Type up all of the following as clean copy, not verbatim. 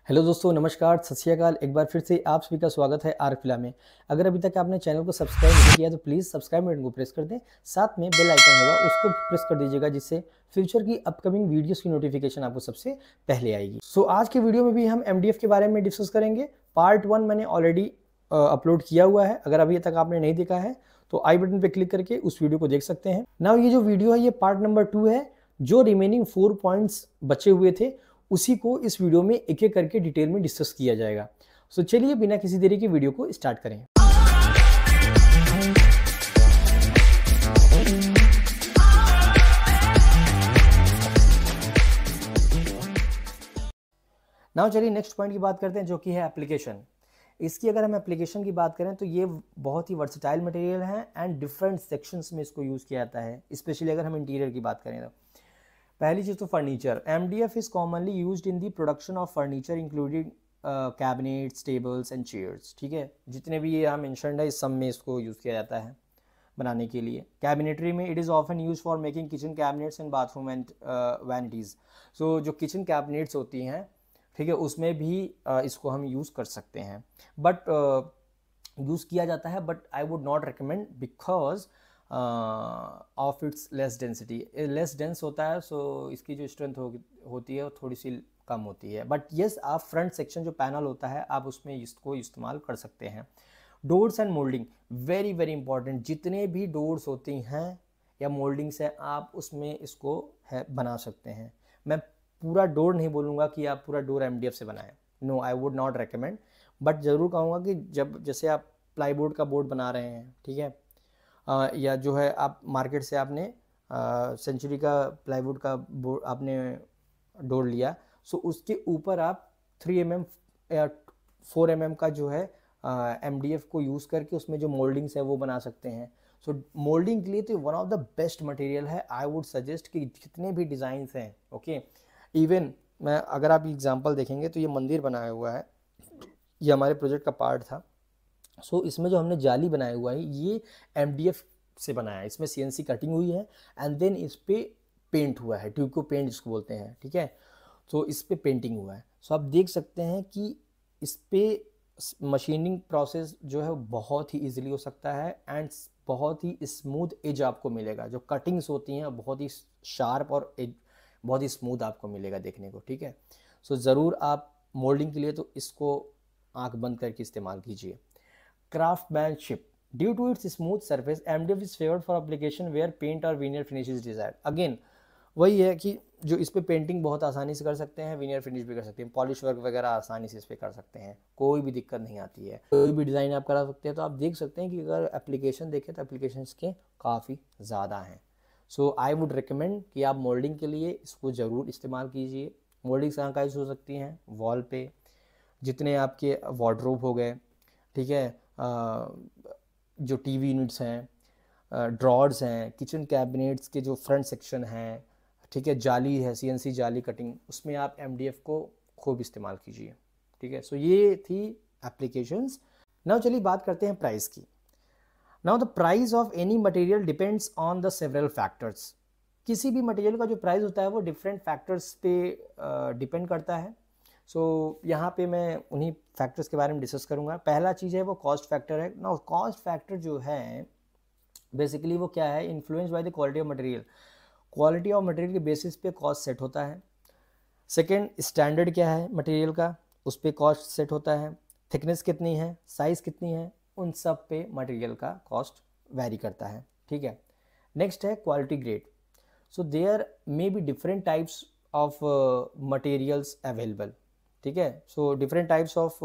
Hello दोस्तों, नमस्कार, सत श्री अकाल। एक बार फिर से आप सभी का स्वागत है आर फिल्म में। अगर अभी तक आपने चैनल को सब्सक्राइब नहीं किया तो प्लीज़ सब्सक्राइब बटन को प्रेस कर दें। साथ में बेल आइकन होगा, उसको प्रेस कर दीजिएगा, जिससे फ्यूचर की अपकमिंग वीडियोस की नोटिफिकेशन आपको सबसे पहले आएगी। आज के वीडियो में भी हम एमडीएफ के बारे में डिस्कस करेंगे। पार्ट 1 मैंने ऑलरेडी अपलोड किया हुआ है। अगर अभी तक आपने नहीं देखा है तो आई बटन पर क्लिक करके उस वीडियो को देख सकते हैं। नाउ ये जो वीडियो है ये पार्ट नंबर 2 है। जो रिमेनिंग 4 पॉइंट्स बचे हुए थे उसी को इस वीडियो में एक एक करके डिटेल में डिस्कस किया जाएगा। चलिए बिना किसी देरी के वीडियो को स्टार्ट करें। नाउ चलिए नेक्स्ट पॉइंट की बात करते हैं, जो कि है एप्लीकेशन। इसकी अगर हम एप्लीकेशन की बात करें तो ये बहुत ही वर्सेटाइल मटेरियल है एंड डिफरेंट सेक्शंस में इसको यूज़ किया जाता है। स्पेशली अगर हम इंटीरियर की बात करें तो पहली चीज़ तो furniture. MDF is commonly used in the production of furniture including cabinets, tables and chairs. ठीक है, जितने भी ये यहाँ मेंशन्ड है इस सब में इसको यूज़ किया जाता है बनाने के लिए। कैबिनेटरी में it is often use for making kitchen cabinets and bathroom and vanities. जो किचन कैबिनेट्स होती हैं, ठीक है, उसमें भी इसको हम यूज़ कर सकते हैं। बट यूज़ किया जाता है, but I would not recommend because of its less density. Less dense होता है, सो इसकी जो स्ट्रेंथ होती है वो थोड़ी सी कम होती है। बट येस, आप फ्रंट सेक्शन जो पैनल होता है आप उसमें इसको इस्तेमाल कर सकते हैं। Doors and moulding very very important. जितने भी डोर्स होती हैं या मोल्डिंग्स हैं आप उसमें इसको बना सकते हैं। मैं पूरा डोर नहीं बोलूँगा कि आप पूरा डोर MDF से बनाएं, no, I would not recommend. But ज़रूर कहूँगा कि जब जैसे आप प्लाईवुड का बोर्ड बना रहे हैं, ठीक है, या जो है आप मार्केट से आपने सेंचुरी का प्लाईवुड का बोर्ड आपने डोर लिया, सो उसके ऊपर आप 3 mm या 4 mm का जो है MDF को यूज़ करके उसमें जो मोल्डिंग्स है वो बना सकते हैं। मोल्डिंग के लिए तो one of the best material है। आई वुड सजेस्ट कि जितने भी डिज़ाइंस हैं, ओके, इवन मैं अगर आप एग्जांपल देखेंगे तो ये मंदिर बनाया हुआ है, ये हमारे प्रोजेक्ट का पार्ट था। इसमें जो हमने जाली बनाया हुआ है ये MDF से बनाया है। इसमें CNC कटिंग हुई है एंड देन इस पर पेंट हुआ है, ट्यूको पेंट जिसको बोलते हैं, ठीक है। इस पर पेंटिंग हुआ है। आप देख सकते हैं कि इस पर मशीनिंग प्रोसेस जो है बहुत ही ईजिली हो सकता है एंड बहुत ही स्मूथ एज आपको मिलेगा। जो कटिंग्स होती हैं बहुत ही शार्प और एज बहुत ही स्मूथ आपको मिलेगा देखने को, ठीक है। ज़रूर आप मोल्डिंग के लिए तो इसको आंख बंद करके इस्तेमाल कीजिए। Craftsmanship. Due to its smooth surface, MDF is favored for application where paint or veneer finish is desired. Again, वही है कि जो इस पे पेंटिंग बहुत आसानी से कर सकते हैं, विनियर फिनिश भी कर सकते हैं, पॉलिश वर्क वगैरह आसानी से इस पे कर सकते हैं, कोई भी दिक्कत नहीं आती है। कोई भी डिज़ाइन आप करा सकते हैं। तो आप देख सकते हैं कि अगर एप्लीकेशन देखें तो एप्लीकेशन के काफ़ी ज़्यादा हैं। आई वुड रिकमेंड कि आप मोल्डिंग के लिए इसको ज़रूर इस्तेमाल कीजिए। मोल्डिंग कहाँ का यूज़ हो सकती हैं? वॉल पे, जितने आपके वार्डरोब हो गए, ठीक है, जो TV यूनिट्स हैं, ड्रॉर्स हैं, किचन कैबिनेट्स के जो फ्रंट सेक्शन हैं, ठीक है, जाली है, CNC जाली कटिंग, उसमें आप MDF को खूब इस्तेमाल कीजिए, ठीक है। ये थी एप्लीकेशंस। नाउ चलिए बात करते हैं प्राइस की। Now the price of any material depends on the several factors. किसी भी मटेरियल का जो प्राइस होता है वो डिफरेंट फैक्टर्स पे डिपेंड करता है। यहाँ पे मैं उन्हीं फैक्टर्स के बारे में डिस्कस करूँगा। पहला चीज़ है वो कॉस्ट फैक्टर है ना। कॉस्ट फैक्टर जो है बेसिकली वो क्या है? Influence by the quality of material. Quality of material के बेसिस पे कॉस्ट सेट होता है। सेकेंड, स्टैंडर्ड क्या है मटेरियल का, उस पर कॉस्ट सेट होता है। थिकनेस कितनी है, साइज़ कितनी है, उन सब पे मटेरियल का कॉस्ट वैरी करता है, ठीक है। नेक्स्ट है quality grade. There may be different types of materials available, ठीक है। Different types of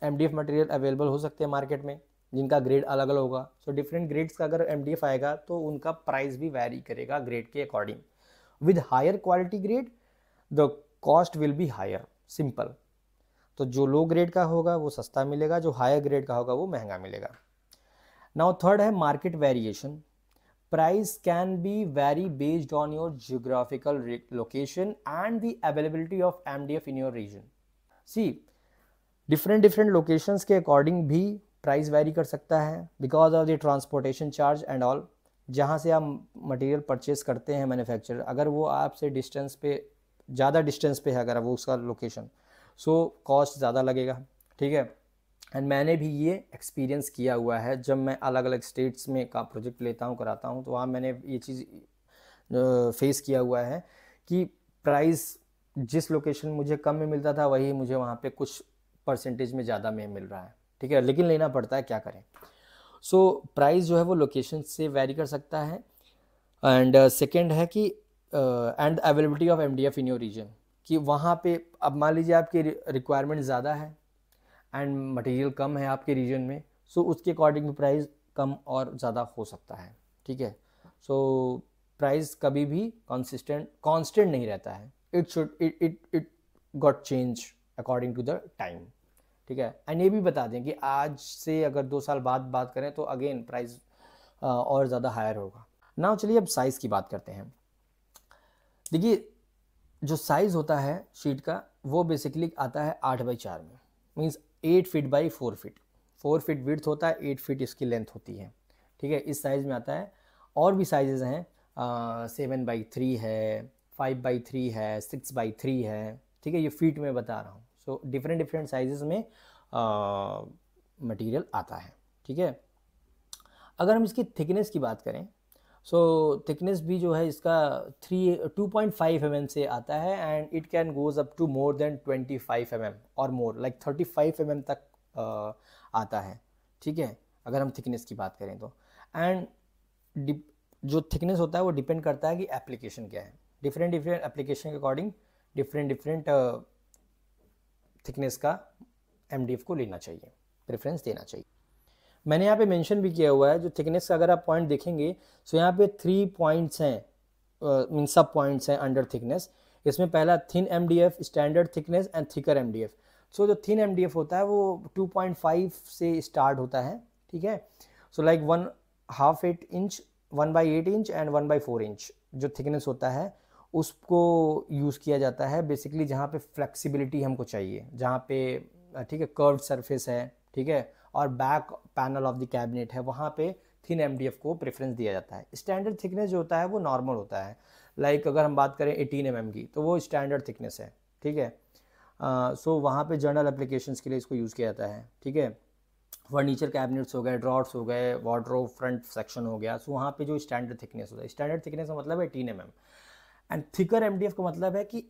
MDF material available हो सकते हैं मार्केट में, जिनका ग्रेड अलग अलग होगा। डिफरेंट ग्रेड्स का अगर MDF आएगा तो उनका प्राइस भी वैरी करेगा ग्रेड के according. With higher quality grade the cost will be higher, simple. जो लो ग्रेड का होगा वो सस्ता मिलेगा, जो हायर ग्रेड का होगा वो महंगा मिलेगा। नाउ थर्ड है market variation. Price can be vary based on your geographical location and the availability of MDF in your region. Different locations के अकॉर्डिंग भी प्राइस वेरी कर सकता है because of the transportation charge and all. जहाँ से आप material purchase करते हैं मैन्युफैक्चरर, अगर वो आपसे डिस्टेंस पे ज़्यादा डिस्टेंस पे है, अगर वो उसका लोकेशन, सो कॉस्ट ज़्यादा लगेगा, ठीक है। एंड मैंने भी ये एक्सपीरियंस किया हुआ है, जब मैं अलग अलग स्टेट्स में का प्रोजेक्ट लेता हूँ, कराता हूँ, तो वहाँ मैंने ये चीज़ फेस किया हुआ है कि प्राइस जिस लोकेशन मुझे कम में मिलता था वही मुझे वहाँ पे कुछ परसेंटेज में ज़्यादा में मिल रहा है, ठीक है, लेकिन लेना पड़ता है, क्या करें। सो प्राइस जो है वो लोकेशन से वैरी कर सकता है। एंड सेकेंड है कि and availability of MDF in your region, कि वहाँ पे अब मान लीजिए आपकी रिक्वायरमेंट ज़्यादा है एंड मटेरियल कम है आपके रीजन में, सो उसके अकॉर्डिंग में प्राइस कम और ज़्यादा हो सकता है, ठीक है। सो प्राइस कभी भी कांस्टेंट नहीं रहता है, it got change according to the time, ठीक है। एंड ये भी बता दें कि आज से अगर 2 साल बाद बात करें तो अगेन प्राइस और ज़्यादा हायर होगा। नाउ चलिए अब साइज़ की बात करते हैं। देखिए जो साइज़ होता है शीट का वो बेसिकली आता है 8x4 में, means 8 feet by 4 feet, 4 feet width होता है, 8 फीट इसकी लेंथ होती है, ठीक है, इस साइज़ में आता है। और भी साइजेज़ हैं, 7x3 है, 5x3 है, 6x3 है, ठीक है, ये फीट में बता रहा हूँ। सो डिफरेंट साइजेज़ में मटेरियल आता है, ठीक है। अगर हम इसकी थिकनेस की बात करें, सो थिकनेस भी जो है इसका 2.5 mm से आता है, and it can goes up to more than 25 mm और मोर, लाइक 35 mm तक आता है, ठीक है, अगर हम थिकनेस की बात करें तो। एंड जो थिकनेस होता है वो डिपेंड करता है कि एप्लीकेशन क्या है, डिफरेंट एप्लीकेशन के अकॉर्डिंग डिफरेंट थिकनेस का MDF को लेना चाहिए, प्रेफरेंस देना चाहिए। मैंने यहाँ पे मेंशन भी किया हुआ है, जो थिकनेस का अगर आप पॉइंट देखेंगे, सो यहाँ पे 3 पॉइंट्स हैं, मीन सब पॉइंट्स हैं अंडर थिकनेस। इसमें पहला thin MDF, standard thickness and thicker MDF। सो जो थिन MDF होता है वो 2.5 से स्टार्ट होता है, ठीक है। So like 1/2 inch, 1/8 inch and 1/4 inch जो थिकनेस होता है उसको यूज़ किया जाता है बेसिकली जहाँ पे फ्लेक्सिबिलिटी हमको चाहिए, जहाँ पे ठीक है कर्व्ड सरफेस है, ठीक है, और back panel of the cabinet है, वहाँ पे थिन MDF को प्रेफरेंस दिया जाता है। स्टैंडर्ड थिकनेस जो होता है वो नॉर्मल होता है, लाइक अगर हम बात करें 18 mm की तो वो स्टैंडर्ड थिकनेस है, ठीक है। सो वहाँ पे जनरल एप्लीकेशंस के लिए इसको यूज़ किया जाता है, ठीक है। फर्नीचर कैबिनेट्स हो गए, ड्रॉर्स हो गए, वार्डरोब फ्रंट सेक्शन हो गया, सो वहाँ पे जो स्टैंडर्ड थिकनेस होता है, स्टैंडर्ड थिकनेस का मतलब है 18 mm। एंड थिकर MDF का मतलब है कि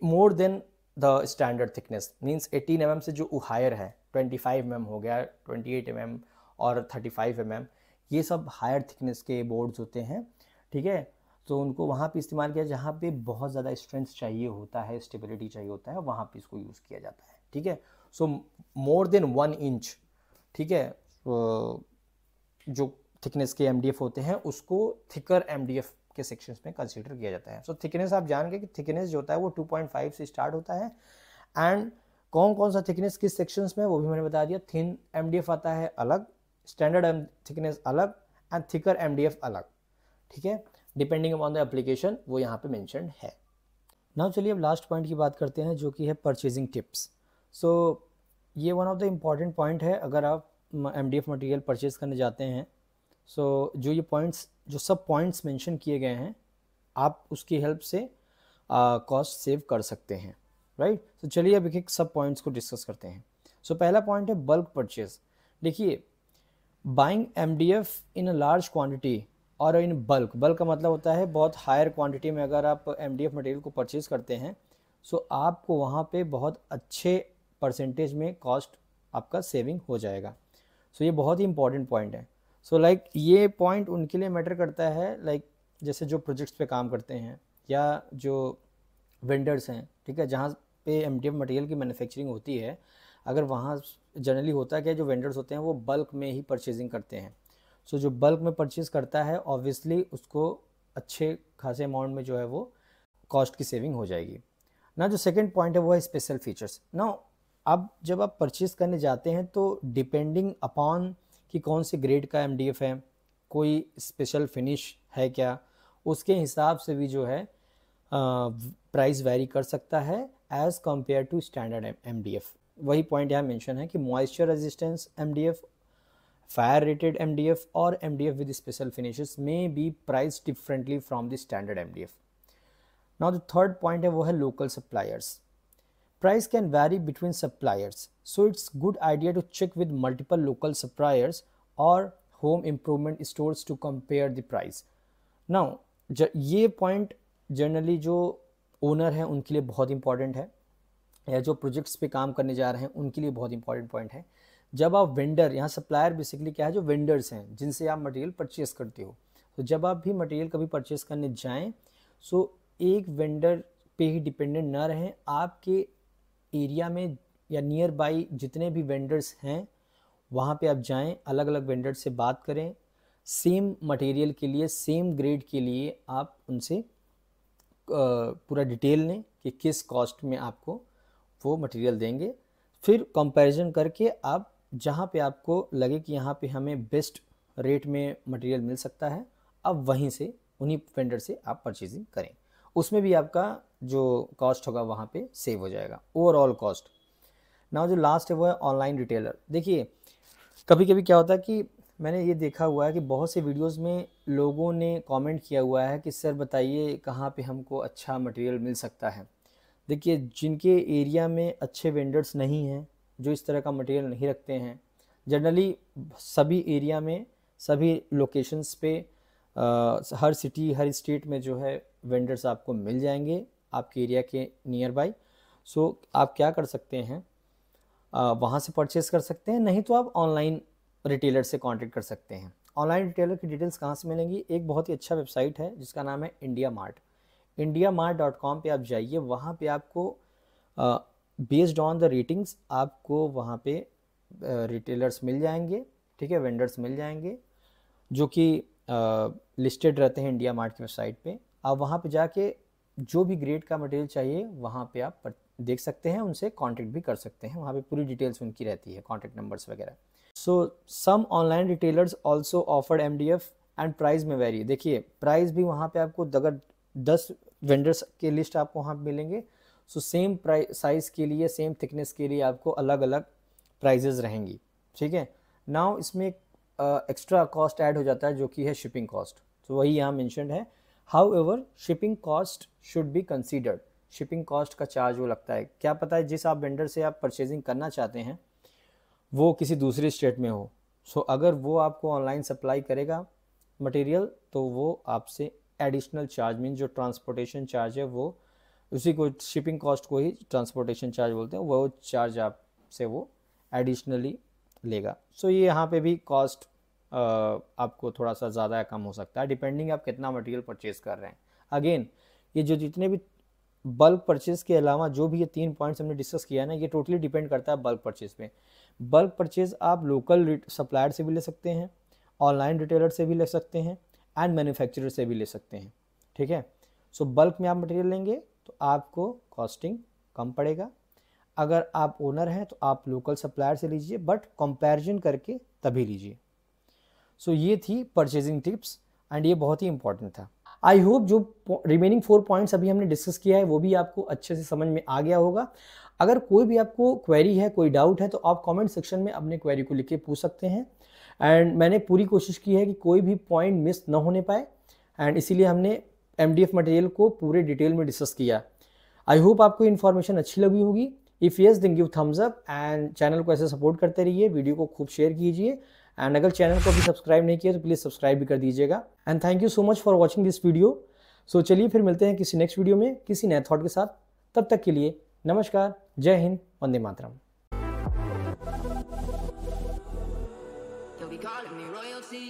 more than the standard thickness, means 18 mm से जो हायर है, 25 mm हो गया, 28 mm और 35 mm, ये सब हायर थिकनेस के बोर्ड्स होते हैं, ठीक है। तो उनको वहाँ पे इस्तेमाल किया जहाँ पे बहुत ज़्यादा स्ट्रेंथ चाहिए होता है, स्टेबिलिटी चाहिए होता है, वहाँ पे इसको यूज़ किया जाता है, ठीक है। सो मोर देन 1 इंच, ठीक है, जो थिकनेस के MDF होते हैं उसको थिकर MDF के सेक्शंस में कंसीडर किया जाता है। सो थिकनेस आप जान गए कि थिकनेस जो होता है वो 2.5 से स्टार्ट होता है, एंड कौन कौन सा थिकनेस किस सेक्शंस में वो भी मैंने बता दिया। थिन MDF आता है अलग, स्टैंडर्ड थिकनेस अलग एंड थिकर MDF अलग, ठीक है, डिपेंडिंग अपॉन द एप्लीकेशन वो यहाँ पे मेंशन्ड है। नाउ चलिए अब लास्ट पॉइंट की बात करते हैं जो कि है परचेजिंग टिप्स। सो ये one of the important point है अगर आप MDF मटेरियल परचेज करने जाते हैं। सो जो ये पॉइंट्स, जो सब पॉइंट्स मेंशन किए गए हैं, आप उसकी हेल्प से कॉस्ट सेव कर सकते हैं, राइट। तो चलिए अब एक सब पॉइंट्स को डिस्कस करते हैं। सो पहला पॉइंट है बल्क परचेज। देखिए buying MDF in a large quantity और इन बल्क का मतलब होता है बहुत हायर क्वांटिटी में अगर आप MDF मटेरियल को परचेज करते हैं, सो आपको वहाँ पे बहुत अच्छे परसेंटेज में कॉस्ट आपका सेविंग हो जाएगा। सो ये बहुत ही इंपॉर्टेंट पॉइंट है। सो लाइक ये पॉइंट उनके लिए मैटर करता है, लाइक जैसे जो प्रोजेक्ट्स पे काम करते हैं या जो वेंडर्स हैं, ठीक है, जहाँ पे MDF मटेरियल की मैन्युफैक्चरिंग होती है, अगर वहाँ जनरली होता है कि जो वेंडर्स होते हैं वो बल्क में ही परचेजिंग करते हैं। सो जो बल्क में परचेज करता है ऑब्वियसली उसको अच्छे खासे अमाउंट में जो है वो कॉस्ट की सेविंग हो जाएगी ना। जो सेकंड पॉइंट है वो है स्पेशल फीचर्स। ना अब जब आप परचेज करने जाते हैं तो डिपेंडिंग अपॉन कि कौन से ग्रेड का MDF है, कोई स्पेशल फिनिश है क्या, उसके हिसाब से भी जो है प्राइस वेरी कर सकता है as compare to standard MDF। वही पॉइंट यहाँ मेंशन है कि moisture resistance MDF, fire rated MDF और MDF with special finishes may be priced differently from the standard MDF. Now the third point है वो है local suppliers। Price can vary between suppliers, so it's good idea to check with multiple local suppliers or home improvement stores to compare the price. Now ये point generally जो owner हैं उनके लिए बहुत important है, या जो प्रोजेक्ट्स पे काम करने जा रहे हैं उनके लिए बहुत इंपॉर्टेंट पॉइंट है। जब आप वेंडर, यहाँ सप्लायर बेसिकली क्या है, जो वेंडर्स हैं जिनसे आप मटेरियल परचेस करते हो, तो जब आप भी मटेरियल कभी परचेस करने जाएं, सो एक वेंडर पे ही डिपेंडेंट ना रहें। आपके एरिया में या नियर बाई जितने भी वेंडर्स हैं वहाँ पे आप जाएं, अलग अलग वेंडर से बात करें, सेम मटेरियल के लिए, सेम ग्रेड के लिए आप उनसे पूरा डिटेल लें कि किस कॉस्ट में आपको वो मटेरियल देंगे। फिर कंपैरिजन करके आप जहाँ पे आपको लगे कि यहाँ पे हमें बेस्ट रेट में मटेरियल मिल सकता है, अब वहीं से उन्हीं वेंडर से आप परचेजिंग करें। उसमें भी आपका जो कॉस्ट होगा वहाँ पे सेव हो जाएगा, ओवरऑल कॉस्ट। नाउ जो लास्ट है वो है ऑनलाइन रिटेलर। देखिए कभी कभी क्या होता है कि मैंने ये देखा हुआ है कि बहुत से वीडियोस में लोगों ने कमेंट किया हुआ है कि सर बताइए कहाँ पे हमको अच्छा मटेरियल मिल सकता है। देखिए जिनके एरिया में अच्छे वेंडर्स नहीं हैं, जो इस तरह का मटेरियल नहीं रखते हैं, जनरली सभी एरिया में, सभी लोकेशंस पे, हर सिटी, हर स्टेट में जो है वेंडर्स आपको मिल जाएंगे आपके एरिया के नियर बाई। सो आप क्या कर सकते हैं, वहाँ से परचेस कर सकते हैं, नहीं तो आप ऑनलाइन रिटेलर से कांटेक्ट कर सकते हैं। ऑनलाइन रिटेलर की डिटेल्स कहाँ से मिलेंगी, एक बहुत ही अच्छा वेबसाइट है जिसका नाम है इंडिया मार्ट। indiamart.com पे आप जाइए, वहाँ पे आपको बेस्ड ऑन द रेटिंग्स आपको वहाँ पे रिटेलर्स मिल जाएंगे, ठीक है, वेंडर्स मिल जाएंगे जो कि लिस्टेड रहते हैं इंडिया मार्ट की वेबसाइट पे। आप वहाँ पे जाके जो भी ग्रेड का मटेरियल चाहिए वहाँ पे आप देख सकते हैं, उनसे कांटेक्ट भी कर सकते हैं, वहाँ पे पूरी डिटेल्स उनकी रहती है, कांटेक्ट नंबर्स वगैरह। So some online retailers also offered MDF and price में वेरी। देखिए प्राइस भी वहाँ पे आपको अगर 10 वेंडर्स के लिस्ट आपको वहाँ पे मिलेंगे, सो सेम प्राइस साइज़ के लिए, सेम थिकनेस के लिए आपको अलग अलग प्राइजेज़ रहेंगी, ठीक है। नाउ इसमें एक्स्ट्रा कॉस्ट ऐड हो जाता है जो कि है शिपिंग कॉस्ट, तो वही यहाँ मेंशन्ड है। However shipping cost should be considered. Shipping cost का चार्ज वो लगता है, क्या पता है जिस आप वेंडर से आप परचेजिंग करना चाहते हैं वो किसी दूसरे स्टेट में हो, सो अगर वो आपको ऑनलाइन सप्लाई करेगा मटेरियल तो वो आपसे एडिशनल चार्ज, मीन जो ट्रांसपोर्टेशन चार्ज है वो, उसी को शिपिंग कॉस्ट को ही ट्रांसपोर्टेशन चार्ज बोलते हैं, वो चार्ज आपसे वो एडिशनली लेगा। सो ये यहाँ पे भी कॉस्ट आपको थोड़ा सा ज़्यादा या कम हो सकता है, डिपेंडिंग आप कितना मटेरियल परचेज कर रहे हैं। अगेन ये जो जितने भी बल्क परचेज के अलावा जो भी ये 3 पॉइंट्स हमने डिस्कस किया ना, ये टोटली डिपेंड करता है बल्क परचेज पे। बल्क परचेज आप लोकल सप्लायर से भी ले सकते हैं, ऑनलाइन रिटेलर से भी ले सकते हैं, एंड मैन्युफैक्चरर से भी ले सकते हैं, ठीक है। सो बल्क में आप मटेरियल लेंगे तो आपको कॉस्टिंग कम पड़ेगा। अगर आप ओनर हैं तो आप लोकल सप्लायर से लीजिए, बट कंपैरिजन करके तभी लीजिए। सो ये थी परचेजिंग टिप्स एंड ये बहुत ही इंपॉर्टेंट था। आई होप जो रिमेनिंग 4 पॉइंट्स अभी हमने डिस्कस किया है वो भी आपको अच्छे से समझ में आ गया होगा। अगर कोई भी आपको क्वेरी है, कोई डाउट है, तो आप कमेंट सेक्शन में अपने क्वेरी को लिख के पूछ सकते हैं। एंड मैंने पूरी कोशिश की है कि कोई भी पॉइंट मिस ना होने पाए, एंड इसीलिए हमने MDF मटेरियल को पूरे डिटेल में डिस्कस किया। आई होप आपको इन्फॉर्मेशन अच्छी लगी होगी। If yes then give thumbs up, and channel को ऐसे सपोर्ट करते रहिए, वीडियो को खूब शेयर कीजिए, एंड अगर चैनल को अभी सब्सक्राइब नहीं किया तो प्लीज़ सब्सक्राइब भी कर दीजिएगा। And thank you so much for watching this video. So चलिए फिर मिलते हैं किसी नेक्स्ट वीडियो में किसी नए थॉट के साथ। तब तक के लिए नमस्कार, जय Hind, Vande Mataram. They'll be calling me royalty.